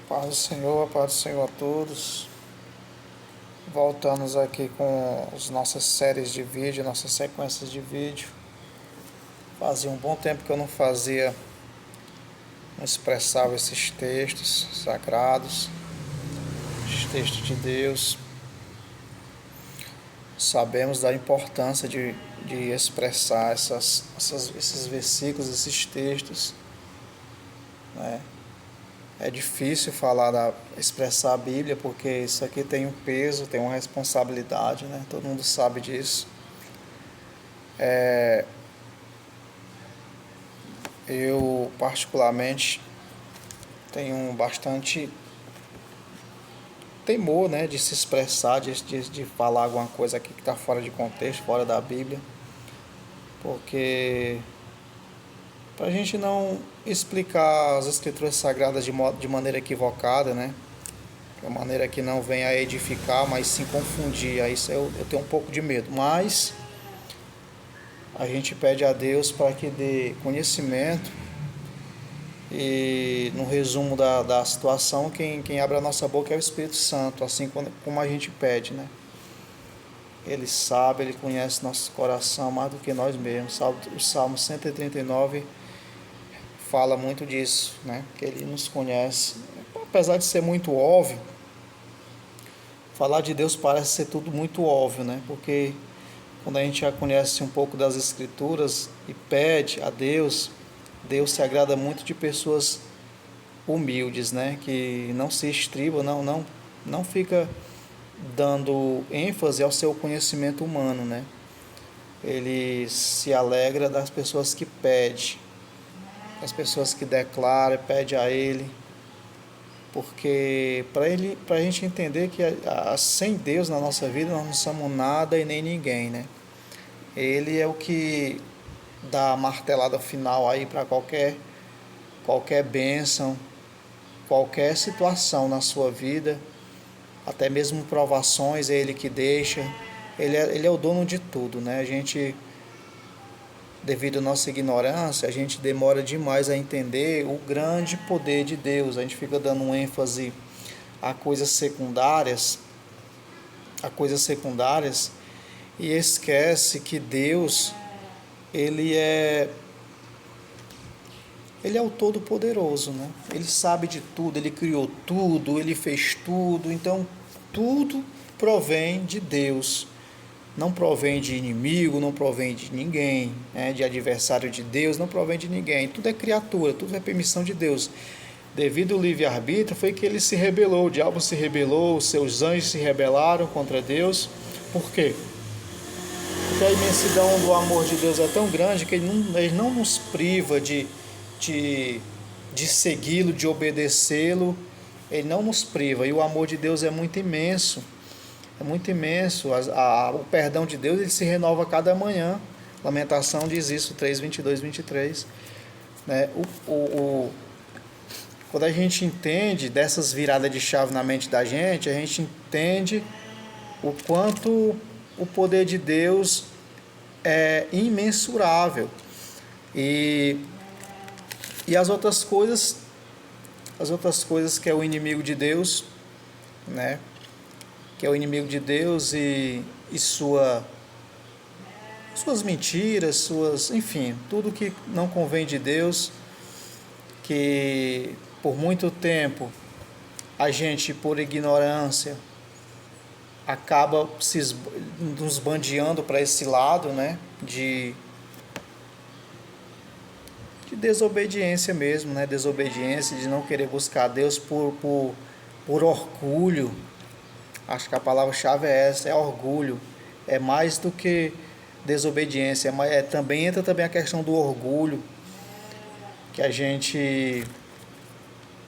Paz do Senhor a todos. Voltamos aqui com as nossas séries de vídeo, nossas sequências de vídeo. Fazia um bom tempo que eu não expressava esses textos sagrados, os textos de Deus. Sabemos da importância de expressar esses versículos, esses textos, né? É difícil expressar a Bíblia porque isso aqui tem um peso, tem uma responsabilidade, né? Todo mundo sabe disso. Eu, particularmente, tenho bastante temor, né, de se expressar, de falar alguma coisa aqui que está fora de contexto, fora da Bíblia, porque para a gente não explicar as Escrituras Sagradas de maneira equivocada, né? De uma maneira que não venha a edificar, mas sim confundir. Aí isso eu tenho um pouco de medo. Mas a gente pede a Deus para que dê conhecimento e no resumo da situação, quem abre a nossa boca é o Espírito Santo, assim como a gente pede, né? Ele sabe, Ele conhece nosso coração mais do que nós mesmos. O Salmo 139 fala muito disso, né? Que Ele nos conhece. Apesar de ser muito óbvio, falar de Deus parece ser tudo muito óbvio, né? Porque quando a gente já conhece um pouco das Escrituras e pede a Deus, Deus se agrada muito de pessoas humildes, né? Que não se estriba, não fica dando ênfase ao seu conhecimento humano, né? Ele se alegra das pessoas que pedem, das pessoas que declaram, pede a Ele, porque para a gente entender que sem Deus na nossa vida nós não somos nada e nem ninguém, né? Ele é o que dá a martelada final aí para qualquer bênção, qualquer situação na sua vida, até mesmo provações, é Ele que deixa. Ele é o dono de tudo, né? A gente, devido à nossa ignorância, a gente demora demais a entender o grande poder de Deus. A gente fica dando um ênfase a coisas secundárias, e esquece que Deus, ele é ele é o Todo-Poderoso, né? Ele sabe de tudo, ele criou tudo, ele fez tudo, então tudo provém de Deus. Não provém de inimigo, não provém de ninguém, né? De adversário de Deus, não provém de ninguém. Tudo é criatura, tudo é permissão de Deus. Devido ao livre-arbítrio foi que ele se rebelou, o diabo se rebelou, os seus anjos se rebelaram contra Deus. Por quê? Porque a imensidão do amor de Deus é tão grande que ele não nos priva de, de segui-lo, de obedecê-lo. Ele não nos priva. E o amor de Deus é muito imenso. É muito imenso. O perdão de Deus ele se renova a cada manhã. Lamentação diz isso, 3, 22, 23. Né? Quando a gente entende dessas viradas de chave na mente da gente, a gente entende o quanto o poder de Deus é imensurável. E, e as outras coisas que é o inimigo de Deus, né? Que é o inimigo de Deus e suas mentiras, enfim, tudo que não convém de Deus, que por muito tempo a gente, por ignorância, acaba nos bandeando para esse lado, né, de desobediência mesmo, né, desobediência, de não querer buscar Deus por orgulho. Acho que a palavra-chave é essa, é orgulho. É mais do que desobediência, também entra também a questão do orgulho, que a gente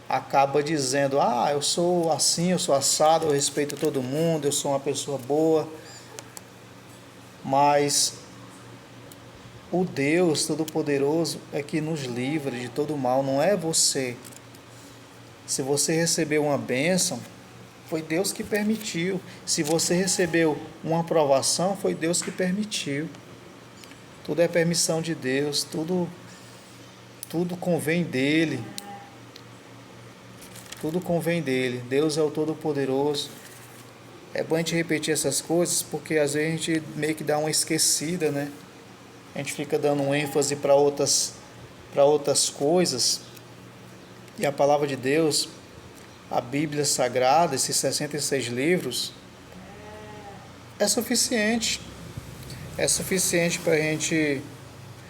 acaba dizendo, eu sou assim, eu sou assado, eu respeito todo mundo, eu sou uma pessoa boa, mas o Deus Todo-Poderoso é que nos livra de todo mal, não é você. Se você recebeu uma bênção, foi Deus que permitiu. Se você recebeu uma aprovação, foi Deus que permitiu. Tudo é permissão de Deus, tudo convém dele. Tudo convém dele. Deus é o Todo-Poderoso. É bom a gente repetir essas coisas porque às vezes a gente meio que dá uma esquecida, né? A gente fica dando um ênfase para outras coisas. E a palavra de Deus, a Bíblia Sagrada, esses 66 livros, é suficiente. É suficiente para a gente.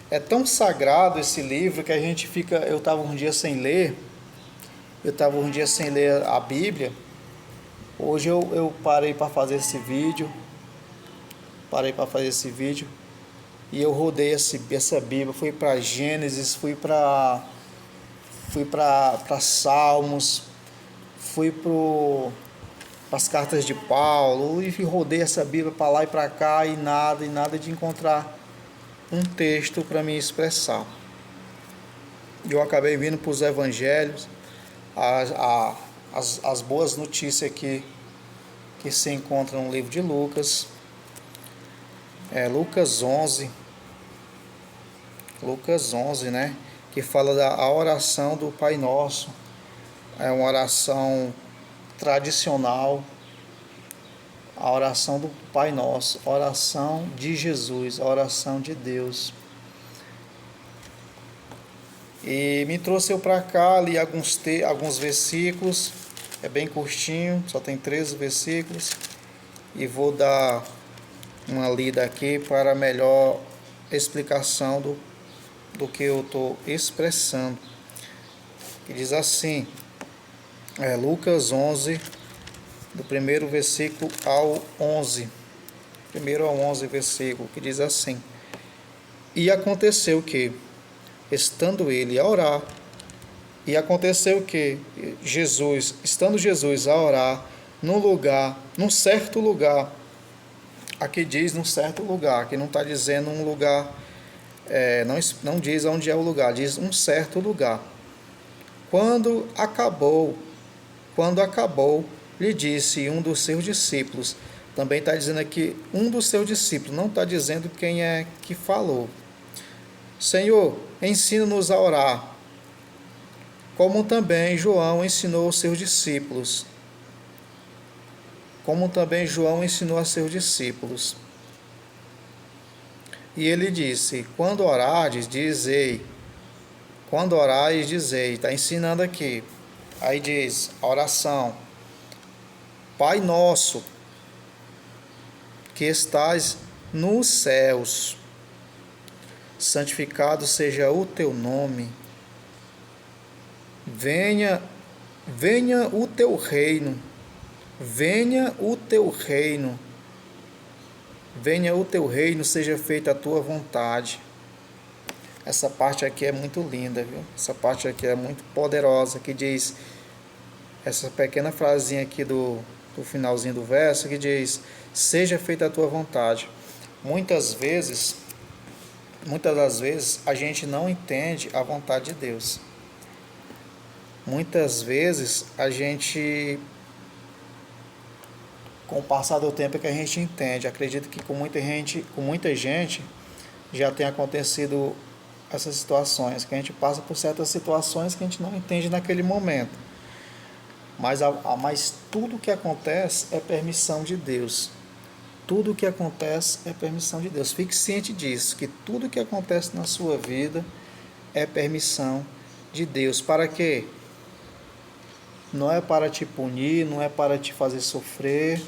É tão sagrado esse livro que a gente fica. Eu estava um dia sem ler. Eu estava um dia sem ler a Bíblia. Hoje eu parei para fazer esse vídeo. Parei para fazer esse vídeo. E eu rodei essa Bíblia. Fui para Gênesis, fui para Salmos, fui para as cartas de Paulo. E rodei essa Bíblia para lá e para cá. E nada de encontrar um texto para me expressar. Eu acabei vindo para os evangelhos, as boas notícias que se encontram no livro de Lucas, Lucas 11, né, que fala da oração do Pai Nosso. É uma oração tradicional, a oração do Pai Nosso, a oração de Jesus, a oração de Deus. E me trouxe eu para cá, li alguns versículos, é bem curtinho, só tem 13 versículos, e vou dar uma lida aqui para melhor explicação do que eu estou expressando. Que diz assim, Lucas 11, do primeiro versículo ao 11, primeiro ao 11 versículo, que diz assim: E aconteceu que, estando ele a orar, estando Jesus a orar num certo lugar, aqui diz num certo lugar, aqui não está dizendo um lugar, não diz onde é o lugar, diz um certo lugar. Quando acabou, lhe disse um dos seus discípulos. Também está dizendo aqui um dos seus discípulos, não está dizendo quem é que falou. Senhor, ensina-nos a orar, como também João ensinou aos seus discípulos. E ele disse, quando orares, dizei, está ensinando aqui. Aí diz, a oração, Pai nosso, que estás nos céus, santificado seja o teu nome. Venha o teu reino. Venha o teu reino, seja feita a tua vontade. Essa parte aqui é muito linda, viu? Essa parte aqui é muito poderosa, que diz, essa pequena frasinha aqui do finalzinho do verso, que diz, seja feita a tua vontade. Muitas das vezes, a gente não entende a vontade de Deus. Muitas vezes, a gente, com o passar do tempo, é que a gente entende. Acredito que com muita gente já tem acontecido essas situações, que a gente passa por certas situações que a gente não entende naquele momento. Mas tudo que acontece é permissão de Deus. Tudo que acontece é permissão de Deus. Fique ciente disso, que tudo que acontece na sua vida é permissão de Deus. Para quê? Não é para te punir, não é para te fazer sofrer,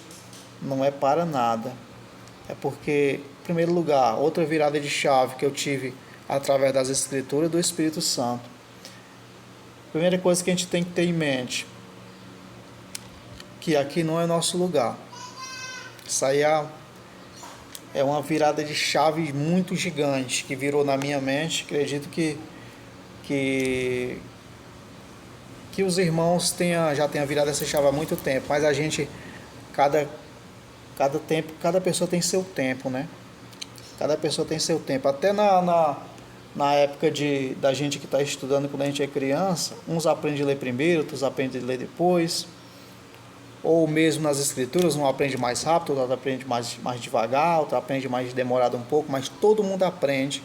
não é para nada. É porque, em primeiro lugar, outra virada de chave que eu tive através das Escrituras do Espírito Santo. Primeira coisa que a gente tem que ter em mente, que aqui não é nosso lugar. Isso aí é uma virada de chave muito gigante que virou na minha mente. Acredito que os irmãos já tenham virado essa chave há muito tempo, mas a gente, cada pessoa tem seu tempo, né? Cada pessoa tem seu tempo. Até na época da gente que está estudando, quando a gente é criança, uns aprendem a ler primeiro, outros aprendem a ler depois. Ou mesmo nas escrituras, um aprende mais rápido, outro aprende mais devagar, outro aprende mais demorado um pouco, mas todo mundo aprende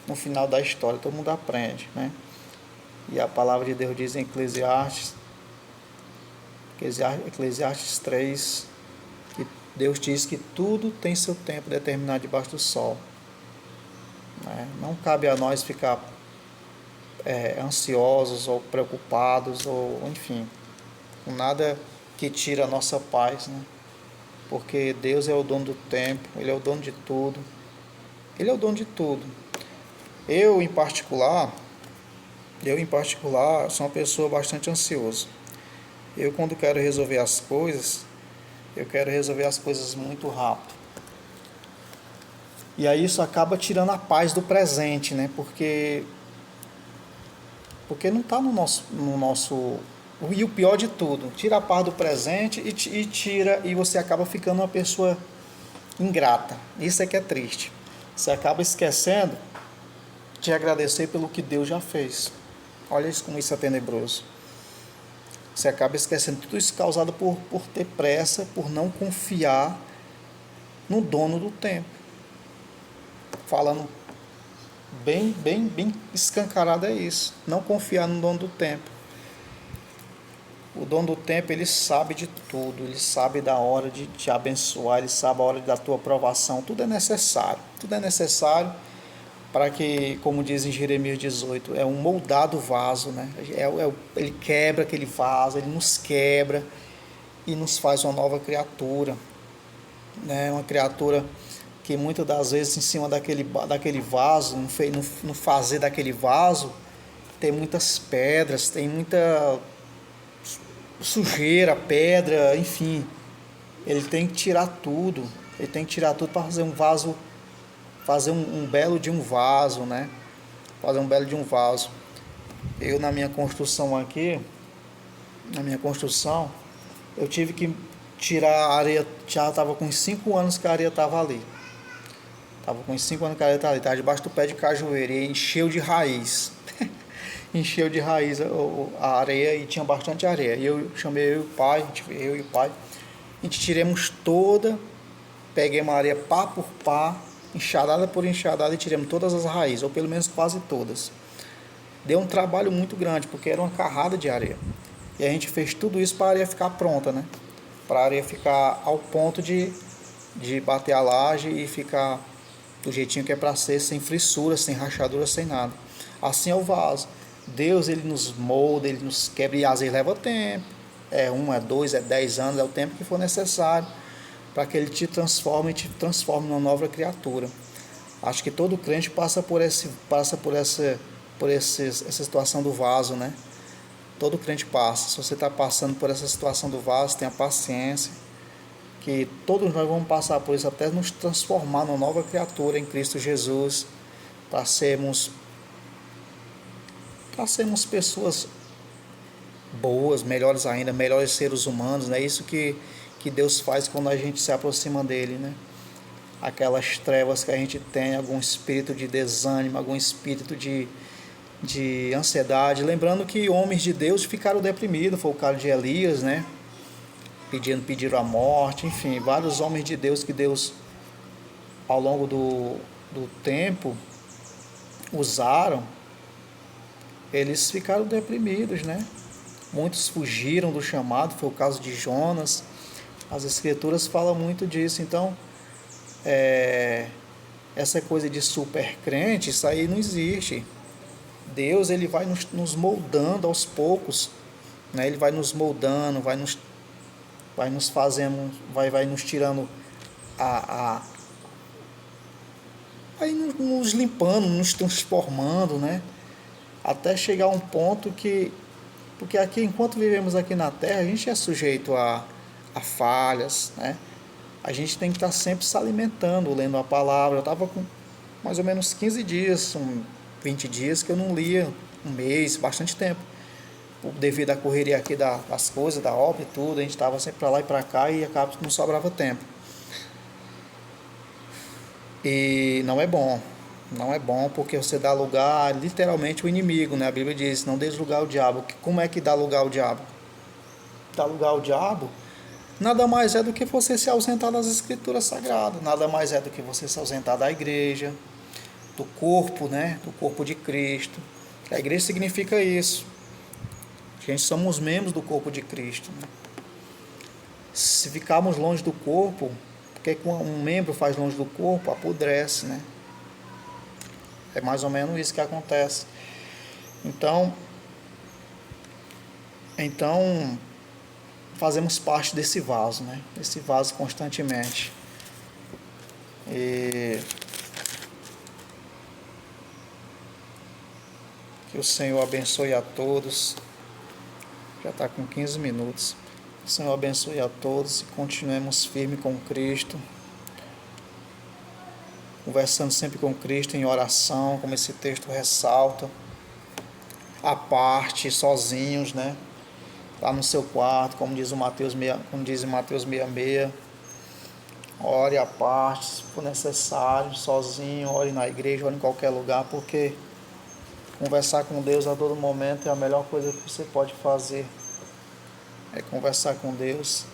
no final da história, todo mundo aprende, né? E a palavra de Deus diz em Eclesiastes Eclesiastes 3, que Deus diz que tudo tem seu tempo determinado debaixo do sol. Não cabe a nós ficar ansiosos ou preocupados, ou enfim, com nada que tira a nossa paz, né? Porque Deus é o dono do tempo, Ele é o dono de tudo. Ele é o dono de tudo. Eu, em particular, sou uma pessoa bastante ansiosa. Eu, quando quero resolver as coisas, eu quero resolver as coisas muito rápido. E aí isso acaba tirando a paz do presente, né? Porque não está no nosso. E o pior de tudo, tira a paz do presente e você acaba ficando uma pessoa ingrata. Isso é que é triste. Você acaba esquecendo de agradecer pelo que Deus já fez. Olha isso, como isso é tenebroso. Você acaba esquecendo tudo isso causado por ter pressa, por não confiar no dono do tempo. Falando bem escancarado é isso. Não confiar no dono do tempo. O dono do tempo, ele sabe de tudo. Ele sabe da hora de te abençoar. Ele sabe a hora da tua aprovação. Tudo é necessário. Tudo é necessário para que, como diz em Jeremias 18, é um moldado vaso, né? Ele quebra aquele vaso, ele nos quebra e nos faz uma nova criatura, né? Uma criatura que muitas das vezes em cima daquele vaso, no fazer daquele vaso, tem muitas pedras, tem muita sujeira, pedra, enfim. Ele tem que tirar tudo. Ele tem que tirar tudo para fazer um vaso, fazer um belo de um vaso, né? Fazer um belo de um vaso. Eu, na minha construção, eu tive que tirar a areia. Já estava com 5 anos que a areia estava ali. Estava debaixo do pé de cajueiro e encheu de raiz. Encheu de raiz a areia e tinha bastante areia. E eu chamei eu e o pai, a gente tiramos toda, peguei uma areia pá por pá, enxadada por enxadada, e tiramos todas as raízes, ou pelo menos quase todas. Deu um trabalho muito grande, porque era uma carrada de areia. E a gente fez tudo isso para a areia ficar pronta, né? Para a areia ficar ao ponto de bater a laje e ficar do jeitinho que é para ser, sem frissura, sem rachadura, sem nada. Assim é o vaso. Deus, ele nos molda, ele nos quebra, e às vezes leva tempo. É 1, é 2, é 10 anos, é o tempo que for necessário para que ele te transforme numa nova criatura. Acho que todo crente passa por essa situação do vaso, né? Todo crente passa. Se você está passando por essa situação do vaso, tenha paciência, que todos nós vamos passar por isso até nos transformar numa nova criatura em Cristo Jesus, para sermos pessoas boas, melhores ainda, melhores seres humanos, né? Isso que Deus faz quando a gente se aproxima dele, né? Aquelas trevas que a gente tem, algum espírito de desânimo, algum espírito de ansiedade. Lembrando que homens de Deus ficaram deprimidos, foi o caso de Elias, né? Pediram a morte, enfim, vários homens de Deus que Deus, ao longo do tempo, usaram, eles ficaram deprimidos, né? Muitos fugiram do chamado, foi o caso de Jonas. As escrituras falam muito disso. Então, essa coisa de super crente, isso aí não existe. Deus, ele vai nos moldando aos poucos, né? Ele vai nos moldando, vai nos fazendo, vai nos tirando vai nos limpando, nos transformando, né? Até chegar a um ponto porque aqui, enquanto vivemos aqui na Terra, a gente é sujeito a falhas, né? A gente tem que estar sempre se alimentando, lendo a palavra. Eu estava com mais ou menos 15 dias, 20 dias que eu não lia, um mês, bastante tempo. Devido à correria aqui das coisas, da obra e tudo, a gente estava sempre para lá e para cá e acaba que não sobrava tempo. E não é bom. Não é bom, porque você dá lugar literalmente ao inimigo, né? A Bíblia diz, não dê lugar ao diabo. Como é que dá lugar ao diabo? Dá lugar ao diabo nada mais é do que você se ausentar das escrituras sagradas, nada mais é do que você se ausentar da igreja, do corpo, né? Do corpo de Cristo. A igreja significa isso. A gente somos membros do corpo de Cristo, né? Se ficarmos longe do corpo, porque um membro faz longe do corpo, apodrece, né? É mais ou menos isso que acontece. Então fazemos parte desse vaso, né? Esse vaso constantemente. E que o Senhor abençoe a todos. Já está com 15 minutos. O Senhor abençoe a todos e continuemos firmes com Cristo. Conversando sempre com Cristo em oração, como esse texto ressalta. À parte, sozinhos, né? Lá no seu quarto, como diz em Mateus 66. Ore à parte, se for necessário, sozinho, ore na igreja, ore em qualquer lugar, porque conversar com Deus a todo momento é a melhor coisa que você pode fazer. É conversar com Deus,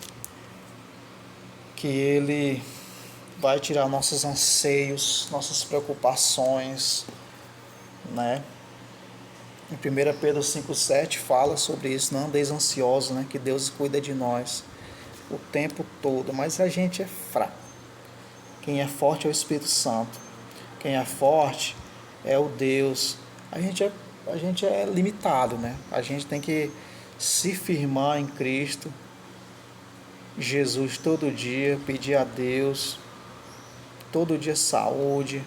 que Ele vai tirar nossos anseios, nossas preocupações, né? Em 1 Pedro 5,7 fala sobre isso, não andeis ansiosos, né? Que Deus cuida de nós o tempo todo, mas a gente é fraco. Quem é forte é o Espírito Santo. Quem é forte é o Deus. A gente é limitado, né? A gente tem que se firmar em Cristo Jesus todo dia, pedir a Deus todo dia saúde,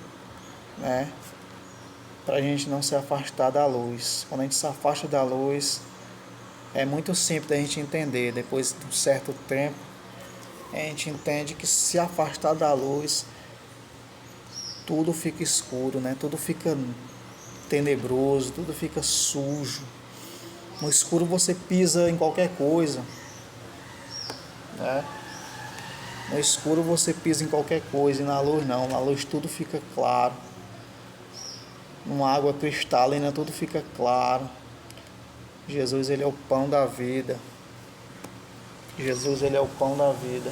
né? Para a gente não se afastar da luz. Quando a gente se afasta da luz, é muito simples da gente entender. Depois de um certo tempo, a gente entende que se afastar da luz, tudo fica escuro, né? Tudo fica tenebroso, tudo fica sujo. No escuro você pisa em qualquer coisa, né? No escuro você pisa em qualquer coisa, e na luz não. Na luz tudo fica claro. Numa água cristalina tudo fica claro. Jesus, Ele é o pão da vida. Jesus, Ele é o pão da vida.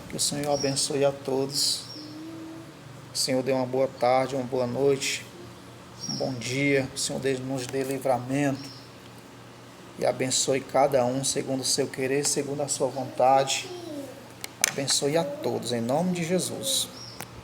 Que o Senhor abençoe a todos. O Senhor dê uma boa tarde, uma boa noite, um bom dia. O Senhor nos dê livramento e abençoe cada um segundo o seu querer, segundo a sua vontade. Abençoe a todos, em nome de Jesus.